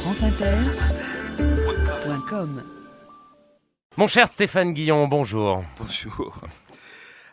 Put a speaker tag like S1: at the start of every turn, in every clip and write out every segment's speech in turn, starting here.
S1: franceinter.com.
S2: Mon cher Stéphane Guillon, bonjour.
S3: Bonjour.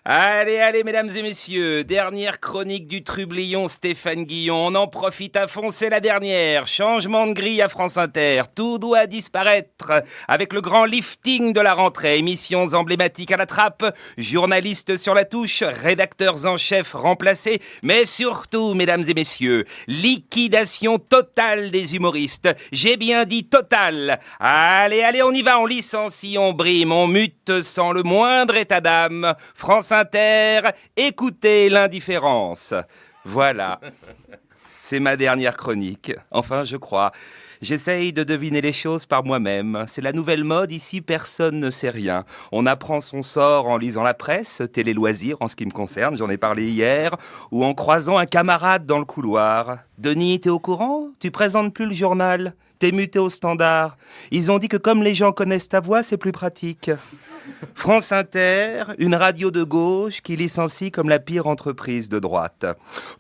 S3: Allez, mesdames et messieurs, dernière chronique du trublion Stéphane Guillon. On en profite à fond, c'est la dernière. Changement de grille à France Inter. Tout doit disparaître avec le grand lifting de la rentrée. Émissions emblématiques à la trappe, journalistes sur la touche, rédacteurs en chef remplacés. Mais surtout, mesdames et messieurs, liquidation totale des humoristes. J'ai bien dit totale. Allez, on y va, on licencie, on brime, on mute sans le moindre état d'âme. France Inter, écoutez l'indifférence. Voilà. C'est ma dernière chronique. Enfin, je crois. J'essaye de deviner les choses par moi-même. C'est la nouvelle mode, ici, personne ne sait rien. On apprend son sort en lisant la presse, télé-loisirs en ce qui me concerne, j'en ai parlé hier, ou en croisant un camarade dans le couloir. Denis, t'es au courant ? Tu présentes plus le journal ? T'es muté au Standard. Ils ont dit que comme les gens connaissent ta voix, c'est plus pratique. France Inter, une radio de gauche qui licencie comme la pire entreprise de droite.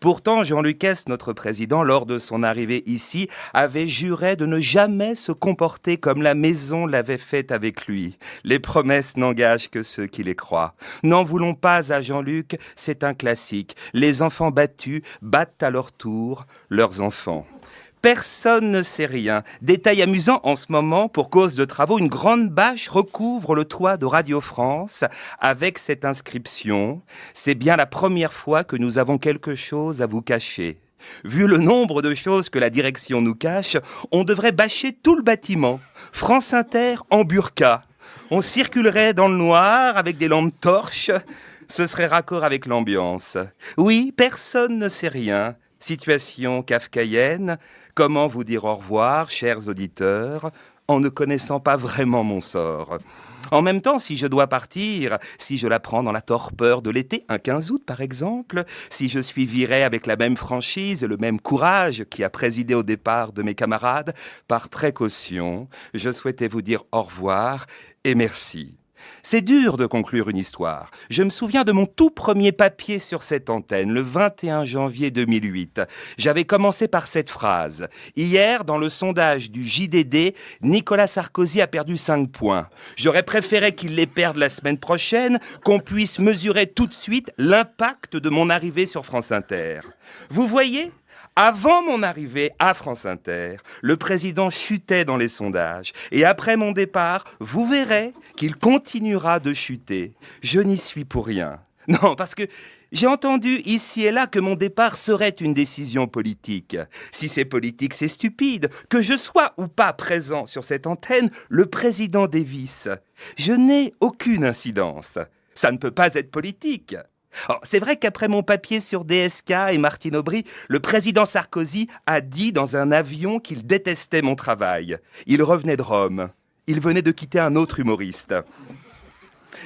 S3: Pourtant, Jean Lucas, notre président, lors de son arrivée ici, avait juré de ne jamais se comporter comme la maison l'avait fait avec lui. Les promesses n'engagent que ceux qui les croient. N'en voulons pas à Jean-Luc, c'est un classique. Les enfants battus battent à leur tour leurs enfants. Personne ne sait rien. Détail amusant, en ce moment, pour cause de travaux, une grande bâche recouvre le toit de Radio France avec cette inscription « C'est bien la première fois que nous avons quelque chose à vous cacher ». Vu le nombre de choses que la direction nous cache, on devrait bâcher tout le bâtiment. France Inter en burqa. On circulerait dans le noir avec des lampes torches. Ce serait raccord avec l'ambiance. Oui, personne ne sait rien. Situation kafkaïenne. Comment vous dire au revoir, chers auditeurs, en ne connaissant pas vraiment mon sort ? En même temps, si je dois partir, si je la prends dans la torpeur de l'été, un 15 août par exemple, si je suis viré avec la même franchise et le même courage qui a présidé au départ de mes camarades, par précaution, je souhaitais vous dire au revoir et merci. C'est dur de conclure une histoire. Je me souviens de mon tout premier papier sur cette antenne, le 21 janvier 2008. J'avais commencé par cette phrase. Hier, dans le sondage du JDD, Nicolas Sarkozy a perdu 5 points. J'aurais préféré qu'il les perde la semaine prochaine, qu'on puisse mesurer tout de suite l'impact de mon arrivée sur France Inter. Vous voyez ? Avant mon arrivée à France Inter, le président chutait dans les sondages. Et après mon départ, vous verrez qu'il continuera de chuter. Je n'y suis pour rien. Non, parce que j'ai entendu ici et là que mon départ serait une décision politique. Si c'est politique, c'est stupide. Que je sois ou pas présent sur cette antenne, le président dévisse. Je n'ai aucune incidence. Ça ne peut pas être politique. Alors, c'est vrai qu'après mon papier sur DSK et Martine Aubry, le président Sarkozy a dit dans un avion qu'il détestait mon travail. Il revenait de Rome. Il venait de quitter un autre humoriste.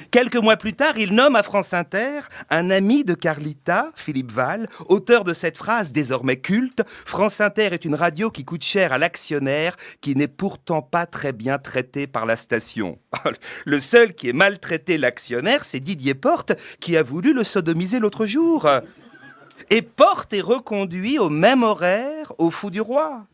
S3: Quelques mois plus tard, il nomme à France Inter un ami de Carlita, Philippe Val, auteur de cette phrase désormais culte « France Inter est une radio qui coûte cher à l'actionnaire, qui n'est pourtant pas très bien traité par la station. » Le seul qui ait maltraité l'actionnaire, c'est Didier Porte, qui a voulu le sodomiser l'autre jour. Et Porte est reconduit au même horaire au Fou du Roi.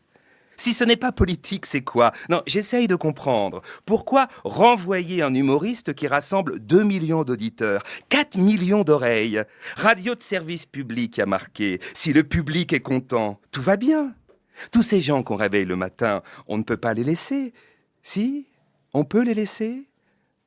S3: Si ce n'est pas politique, c'est quoi ? Non, j'essaye de comprendre. Pourquoi renvoyer un humoriste qui rassemble 2 millions d'auditeurs, 4 millions d'oreilles ? Radio de service public a marqué. Si le public est content, tout va bien. Tous ces gens qu'on réveille le matin, on ne peut pas les laisser. Si ? On peut les laisser ?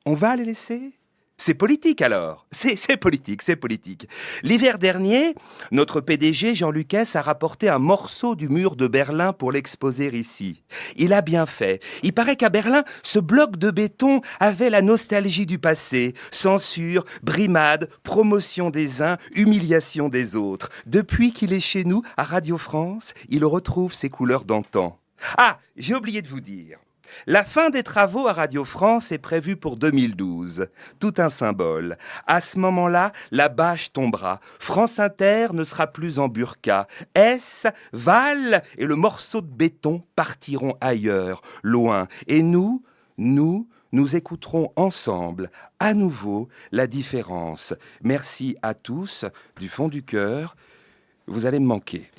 S3: On va les laisser ? C'est politique alors. C'est politique. L'hiver dernier, notre PDG Jean Lucas a rapporté un morceau du mur de Berlin pour l'exposer ici. Il a bien fait. Il paraît qu'à Berlin, ce bloc de béton avait la nostalgie du passé. Censure, brimade, promotion des uns, humiliation des autres. Depuis qu'il est chez nous, à Radio France, il retrouve ses couleurs d'antan. Ah, j'ai oublié de vous dire. La fin des travaux à Radio France est prévue pour 2012. Tout un symbole. À ce moment-là, la bâche tombera. France Inter ne sera plus en burqa. S, Val et le morceau de béton partiront ailleurs, loin. Et nous écouterons ensemble, à nouveau, la différence. Merci à tous, du fond du cœur. Vous allez me manquer.